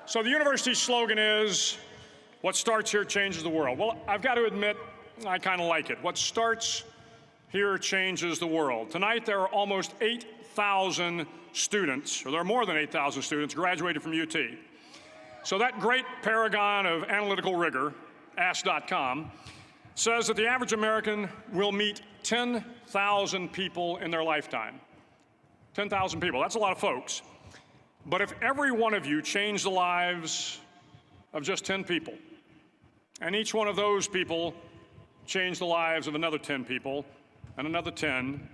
So the university's slogan is, what starts here changes the world. Well, I've got to admit, I kind of like it. What starts here changes the world. Tonight, there are almost 8,000 students, or there are more than 8,000 students graduated from UT. So that great paragon of analytical rigor, Ask.com, says that the average American will meet 10,000 people in their lifetime. 10,000 people, that's a lot of folks. But if every one of you changed the lives of just 10 people, and each one of those people changed the lives of another 10 people, and another 10,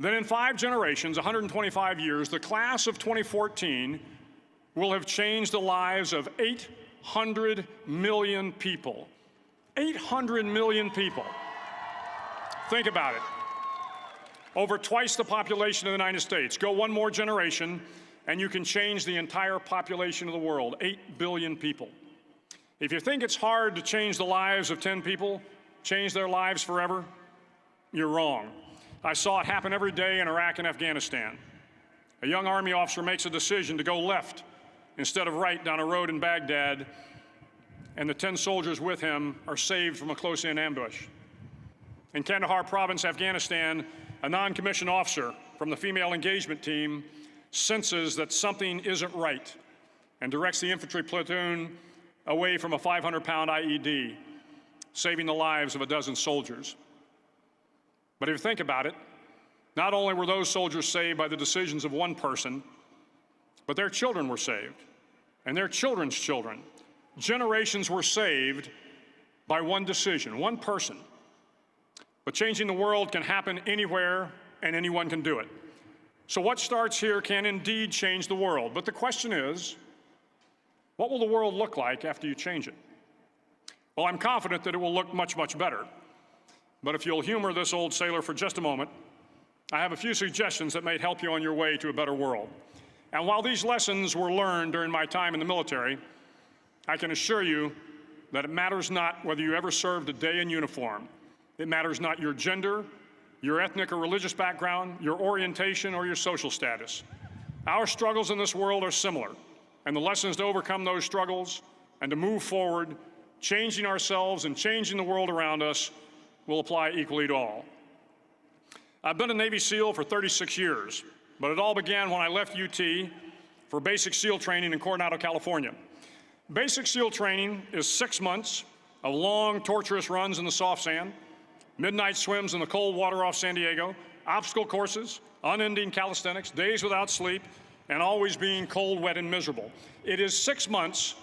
then in 5 generations, 125 years, the class of 2014 will have changed the lives of 800 million people. 800 million people. Think about it. Over twice the population of the United States. Go one more generation, and you can change the entire population of the world, 8 billion people. If you think it's hard to change the lives of 10 people, change their lives forever, you're wrong. I saw it happen every day in Iraq and Afghanistan. A young Army officer makes a decision to go left instead of right down a road in Baghdad, and the 10 soldiers with him are saved from a close-in ambush. In Kandahar province, Afghanistan, a non-commissioned officer from the female engagement team senses that something isn't right and directs the infantry platoon away from a 500-pound IED, saving the lives of a dozen soldiers. But if you think about it, not only were those soldiers saved by the decisions of one person, but their children were saved, and their children's children. Generations were saved by one decision, one person. But changing the world can happen anywhere, and anyone can do it. So what starts here can indeed change the world. But the question is, what will the world look like after you change it? Well, I'm confident that it will look much, much better. But if you'll humor this old sailor for just a moment, I have a few suggestions that may help you on your way to a better world. And while these lessons were learned during my time in the military, I can assure you that it matters not whether you ever served a day in uniform. It matters not your gender, your ethnic or religious background, your orientation, or your social status. Our struggles in this world are similar, and the lessons to overcome those struggles and to move forward, changing ourselves and changing the world around us, will apply equally to all. I've been a Navy SEAL for 36 years, but it all began when I left UT for basic SEAL training in Coronado, California. Basic SEAL training is 6 months of long, torturous runs in the soft sand, midnight swims in the cold water off San Diego, obstacle courses, unending calisthenics, days without sleep, and always being cold, wet, and miserable. It is 6 months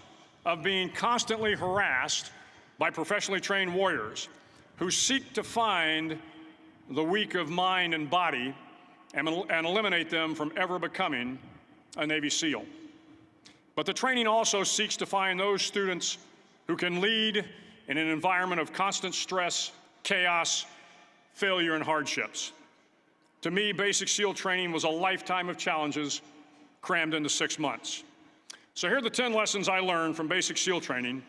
of being constantly harassed by professionally trained warriors who seek to find the weak of mind and body and eliminate them from ever becoming a Navy SEAL. But the training also seeks to find those students who can lead in an environment of constant stress, chaos, failure, and hardships. To me, basic SEAL training was a lifetime of challenges crammed into 6 months. So here are the 10 lessons I learned from basic SEAL training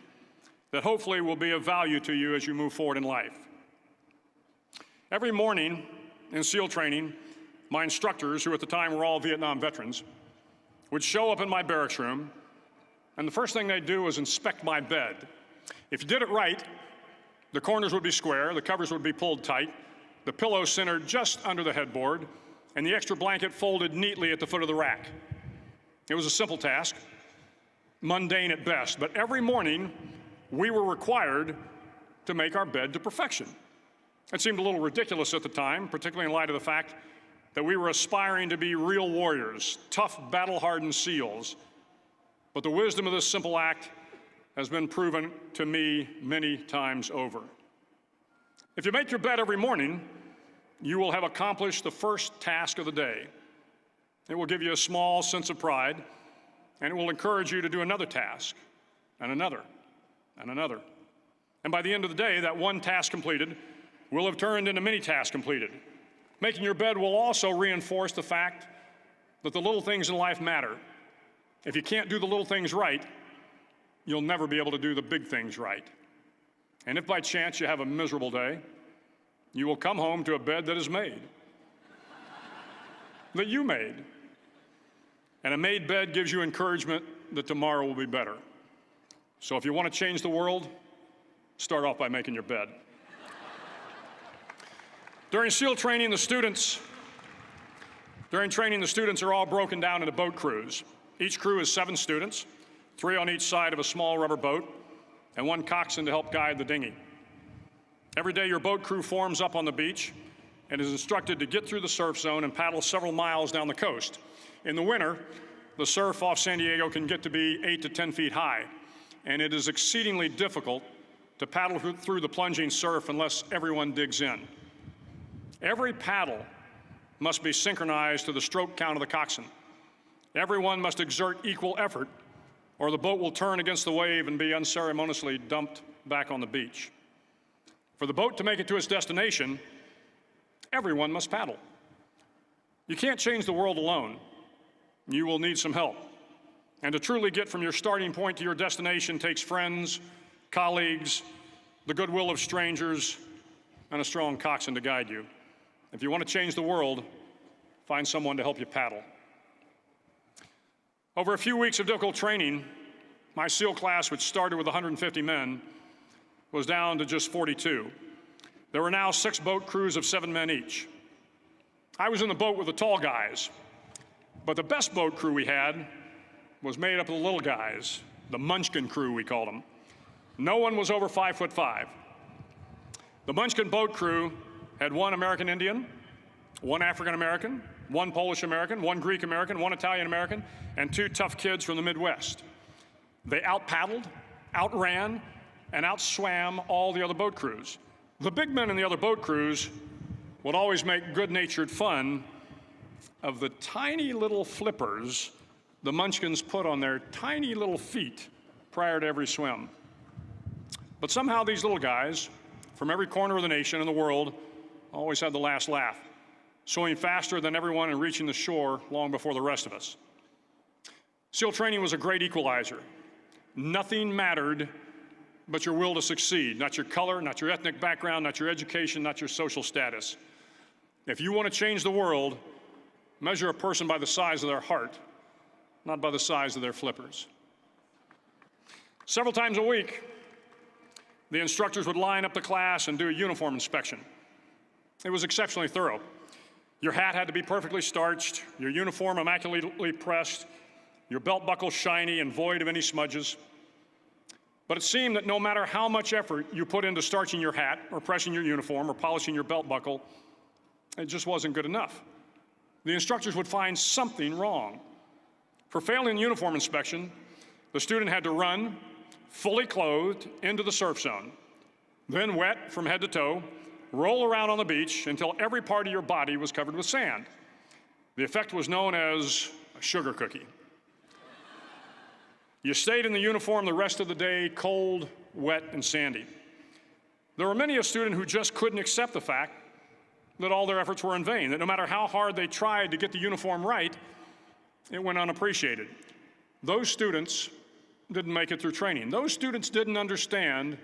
that hopefully will be of value to you as you move forward in life. Every morning in SEAL training, my instructors, who at the time were all Vietnam veterans, would show up in my barracks room, and the first thing they'd do was inspect my bed. If you did it right, the corners would be square, the covers would be pulled tight, the pillow centered just under the headboard, and the extra blanket folded neatly at the foot of the rack. It was a simple task, mundane at best, but every morning we were required to make our bed to perfection. It seemed a little ridiculous at the time, particularly in light of the fact that we were aspiring to be real warriors, tough, battle-hardened SEALs. But the wisdom of this simple act has been proven to me many times over. If you make your bed every morning, you will have accomplished the first task of the day. It will give you a small sense of pride, and it will encourage you to do another task, and another, and another. And by the end of the day, that one task completed will have turned into many tasks completed. Making your bed will also reinforce the fact that the little things in life matter. If you can't do the little things right, you'll never be able to do the big things right. And if by chance you have a miserable day, you will come home to a bed that is made, that you made. And a made bed gives you encouragement that tomorrow will be better. So if you want to change the world, start off by making your bed. During SEAL training, the students are all broken down into boat crews. Each crew is 7 students, 3 on each side of a small rubber boat, and 1 coxswain to help guide the dinghy. Every day, your boat crew forms up on the beach and is instructed to get through the surf zone and paddle several miles down the coast. In the winter, the surf off San Diego can get to be 8 to 10 feet high, and it is exceedingly difficult to paddle through the plunging surf unless everyone digs in. Every paddle must be synchronized to the stroke count of the coxswain. Everyone must exert equal effort, or the boat will turn against the wave and be unceremoniously dumped back on the beach. For the boat to make it to its destination, everyone must paddle. You can't change the world alone. You will need some help. And to truly get from your starting point to your destination takes friends, colleagues, the goodwill of strangers, and a strong coxswain to guide you. If you want to change the world, find someone to help you paddle. Over a few weeks of difficult training, my SEAL class, which started with 150 men, was down to just 42. There were now 6 boat crews of 7 men each. I was in the boat with the tall guys, but the best boat crew we had was made up of the little guys, the Munchkin crew, we called them. No one was over 5'5". The Munchkin boat crew had 1 American Indian, 1 African American, 1 Polish American, 1 Greek American, 1 Italian American, and 2 tough kids from the Midwest. They out-paddled, outran, and outswam all the other boat crews. The big men in the other boat crews would always make good-natured fun of the tiny little flippers the Munchkins put on their tiny little feet prior to every swim. But somehow these little guys from every corner of the nation and the world always had the last laugh, swimming faster than everyone and reaching the shore long before the rest of us. SEAL training was a great equalizer. Nothing mattered but your will to succeed, not your color, not your ethnic background, not your education, not your social status. If you want to change the world, measure a person by the size of their heart, not by the size of their flippers. Several times a week, the instructors would line up the class and do a uniform inspection. It was exceptionally thorough. Your hat had to be perfectly starched, your uniform immaculately pressed, your belt buckle shiny and void of any smudges. But it seemed that no matter how much effort you put into starching your hat or pressing your uniform or polishing your belt buckle, it just wasn't good enough. The instructors would find something wrong. For failing the uniform inspection, the student had to run, fully clothed, into the surf zone, then wet from head to toe, roll around on the beach until every part of your body was covered with sand. The effect was known as a sugar cookie. You stayed in the uniform the rest of the day, cold, wet, and sandy. There were many a student who just couldn't accept the fact that all their efforts were in vain, that no matter how hard they tried to get the uniform right, it went unappreciated. Those students didn't make it through training. Those students didn't understand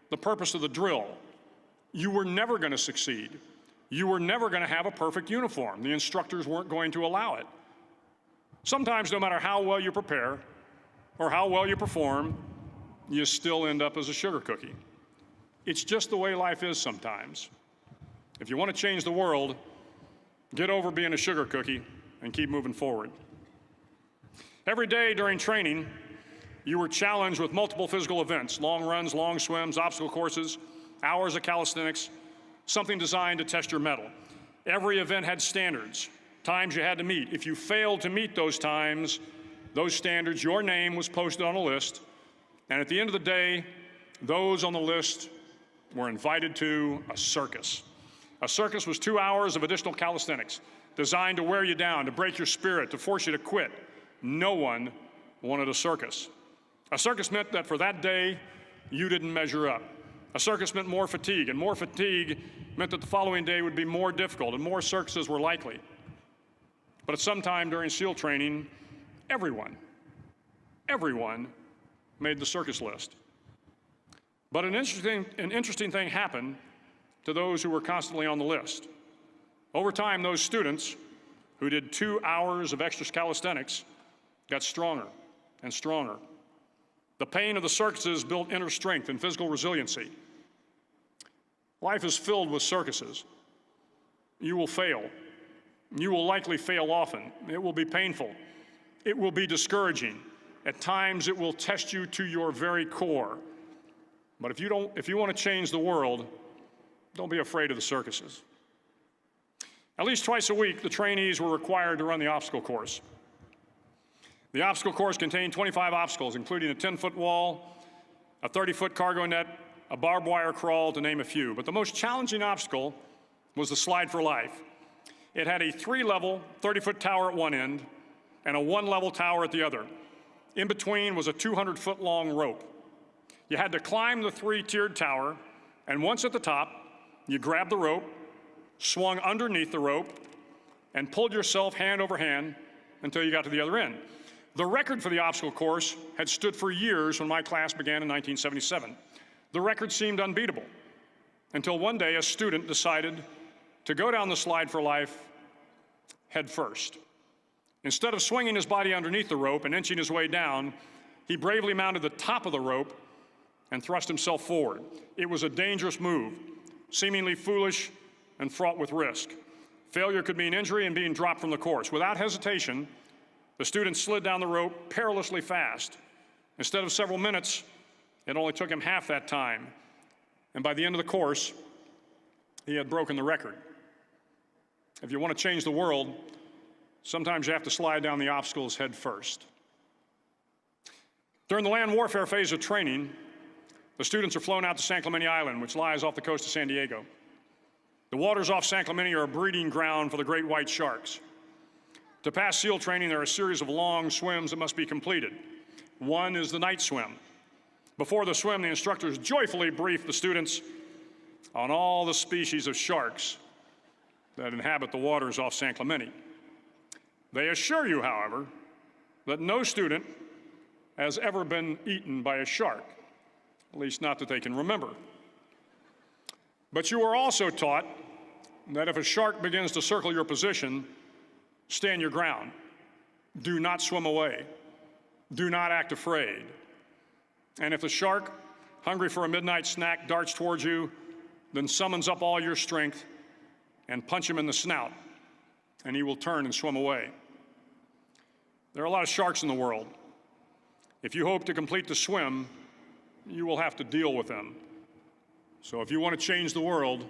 the purpose of the drill. You were never going to succeed. You were never going to have a perfect uniform. The instructors weren't going to allow it. Sometimes, no matter how well you prepare or how well you perform, you still end up as a sugar cookie. It's just the way life is sometimes. If you want to change the world, get over being a sugar cookie and keep moving forward. Every day during training, you were challenged with multiple physical events: long runs, long swims, obstacle courses, hours of calisthenics, something designed to test your mettle. Every event had standards, times you had to meet. If you failed to meet those times, those standards, your name was posted on a list, and at the end of the day, those on the list were invited to a circus. A circus was 2 hours of additional calisthenics, designed to wear you down, to break your spirit, to force you to quit. No one wanted a circus. A circus meant that for that day, you didn't measure up. A circus meant more fatigue, and more fatigue meant that the following day would be more difficult, and more circuses were likely. But at some time during SEAL training, everyone made the circus list. But an interesting thing happened to those who were constantly on the list. Over time, those students who did 2 hours of extra calisthenics got stronger, and stronger. The pain of the circuses built inner strength and physical resiliency. Life is filled with circuses. You will fail. You will likely fail often. It will be painful. It will be discouraging. At times, it will test you to your very core. But if you want to change the world, don't be afraid of the circuses. At least twice a week, the trainees were required to run the obstacle course. The obstacle course contained 25 obstacles, including a 10-foot wall, a 30-foot cargo net, a barbed wire crawl, to name a few. But the most challenging obstacle was the slide for life. It had a 3-level, 30-foot tower at one end and a 1-level tower at the other. In between was a 200-foot-long rope. You had to climb the 3-tiered tower, and once at the top, you grabbed the rope, swung underneath the rope, and pulled yourself hand over hand until you got to the other end. The record for the obstacle course had stood for years when my class began in 1977. The record seemed unbeatable until one day a student decided to go down the slide for life head first. Instead of swinging his body underneath the rope and inching his way down, he bravely mounted the top of the rope and thrust himself forward. It was a dangerous move, seemingly foolish and fraught with risk. Failure could mean injury and being dropped from the course. Without hesitation, the student slid down the rope perilously fast. Instead of several minutes, it only took him half that time. And by the end of the course, he had broken the record. If you want to change the world, sometimes you have to slide down the obstacles head first. During the land warfare phase of training, the students are flown out to San Clemente Island, which lies off the coast of San Diego. The waters off San Clemente are a breeding ground for the great white sharks. To pass SEAL training, there are a series of long swims that must be completed. One is the night swim. Before the swim, the instructors joyfully brief the students on all the species of sharks that inhabit the waters off San Clemente. They assure you, however, that no student has ever been eaten by a shark, at least not that they can remember. But you are also taught that if a shark begins to circle your position, stand your ground. Do not swim away. Do not act afraid. And if the shark, hungry for a midnight snack, darts towards you, then summons up all your strength and punch him in the snout, and he will turn and swim away. There are a lot of sharks in the world. If you hope to complete the swim, you will have to deal with them. So if you want to change the world,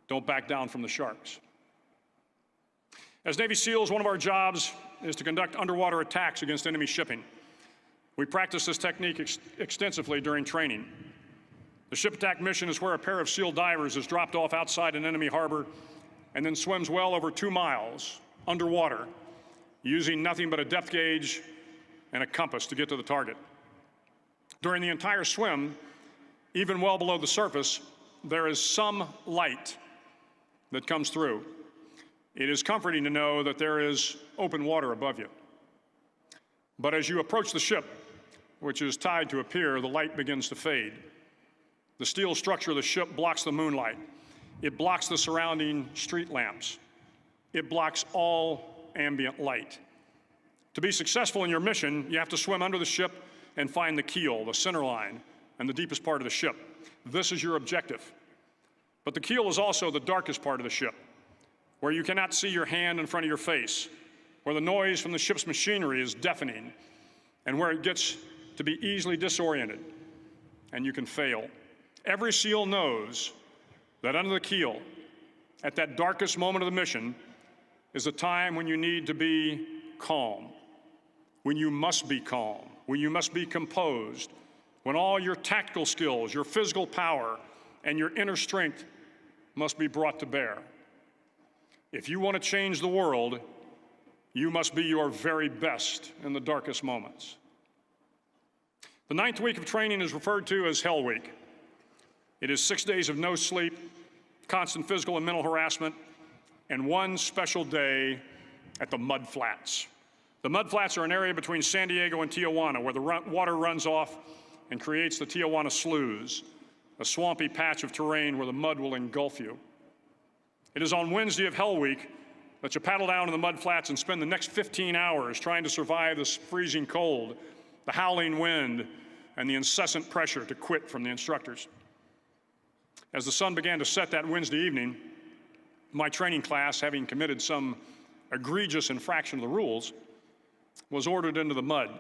don't back down from the sharks. As Navy SEALs, one of our jobs is to conduct underwater attacks against enemy shipping. We practice this technique extensively during training. The ship attack mission is where a pair of SEAL divers is dropped off outside an enemy harbor and then swims well over 2 miles underwater, using nothing but a depth gauge and a compass to get to the target. During the entire swim, even well below the surface, there is some light that comes through. It is comforting to know that there is open water above you. But as you approach the ship, which is tied to a pier, the light begins to fade. The steel structure of the ship blocks the moonlight. It blocks the surrounding street lamps. It blocks all ambient light. To be successful in your mission, you have to swim under the ship and find the keel, the center line, and the deepest part of the ship. This is your objective. But the keel is also the darkest part of the ship, where you cannot see your hand in front of your face, where the noise from the ship's machinery is deafening, and where it gets to be easily disoriented, and you can fail. Every SEAL knows that under the keel, at that darkest moment of the mission, is a time when you need to be calm, when you must be calm, when you must be composed, when all your tactical skills, your physical power, and your inner strength must be brought to bear. If you want to change the world, you must be your very best in the darkest moments. The 9th week of training is referred to as Hell Week. It is 6 days of no sleep, constant physical and mental harassment, and one special day at the Mud Flats. The Mud Flats are an area between San Diego and Tijuana where the water runs off and creates the Tijuana Sloughs, a swampy patch of terrain where the mud will engulf you. It is on Wednesday of Hell Week let you paddle down to the mud flats and spend the next 15 hours trying to survive this freezing cold, the howling wind, and the incessant pressure to quit from the instructors. As the sun began to set that Wednesday evening, my training class, having committed some egregious infraction of the rules, was ordered into the mud.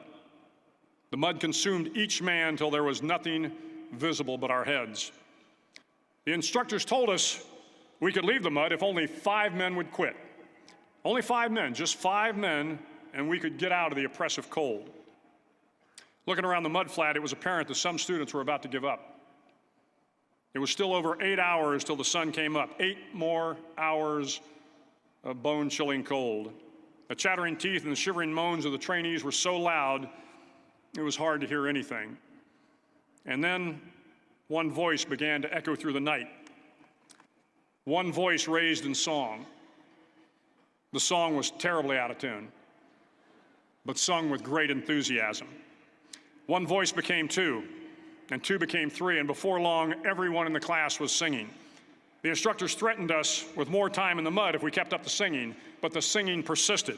The mud consumed each man till there was nothing visible but our heads. The instructors told us we could leave the mud if only 5 men would quit. Only 5 men, just 5 men, and we could get out of the oppressive cold. Looking around the mud flat, it was apparent that some students were about to give up. It was still over 8 hours till the sun came up. 8 more hours of bone-chilling cold. The chattering teeth and the shivering moans of the trainees were so loud, it was hard to hear anything. And then one voice began to echo through the night. One voice raised in song. The song was terribly out of tune, but sung with great enthusiasm. One voice became 2, and 2 became 3, and before long, everyone in the class was singing. The instructors threatened us with more time in the mud if we kept up the singing, but the singing persisted.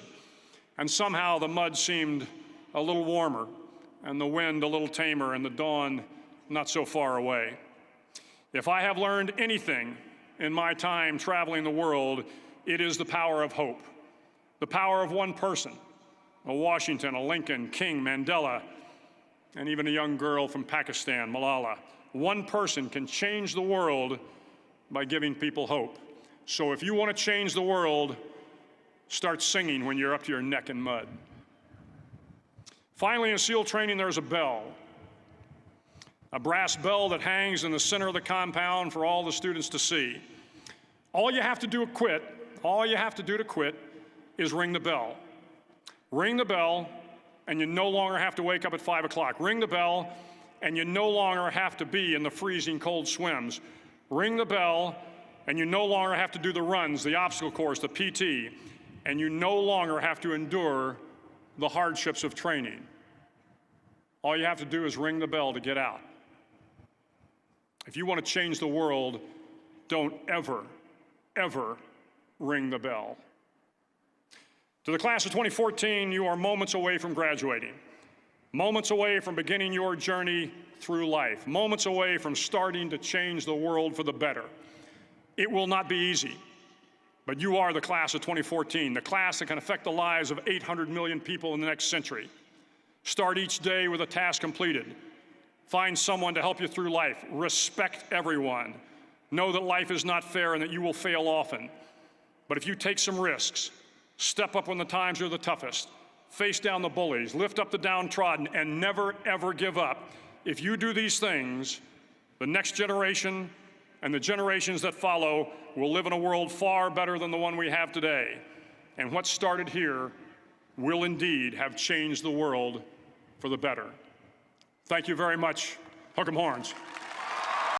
And somehow the mud seemed a little warmer, and the wind a little tamer, and the dawn not so far away. If I have learned anything in my time traveling the world, it is the power of hope. The power of one person, a Washington, a Lincoln, King, Mandela, and even a young girl from Pakistan, Malala. One person can change the world by giving people hope. So if you want to change the world, start singing when you're up to your neck in mud. Finally, in SEAL training, there's a bell. A brass bell that hangs in the center of the compound for all the students to see. All you have to do to quit is ring the bell. Ring the bell, and you no longer have to wake up at 5 o'clock. Ring the bell, and you no longer have to be in the freezing cold swims. Ring the bell, and you no longer have to do the runs, the obstacle course, the PT, and you no longer have to endure the hardships of training. All you have to do is ring the bell to get out. If you want to change the world, don't ever, ever ring the bell. To the class of 2014, you are moments away from graduating, moments away from beginning your journey through life, moments away from starting to change the world for the better. It will not be easy, but you are the class of 2014, the class that can affect the lives of 800 million people in the next century. Start each day with a task completed. Find someone to help you through life. Respect everyone. Know that life is not fair and that you will fail often. But if you take some risks, step up when the times are the toughest, face down the bullies, lift up the downtrodden, and never, ever give up. If you do these things, the next generation and the generations that follow will live in a world far better than the one we have today. And what started here will indeed have changed the world for the better. Thank you very much. Hook 'em horns.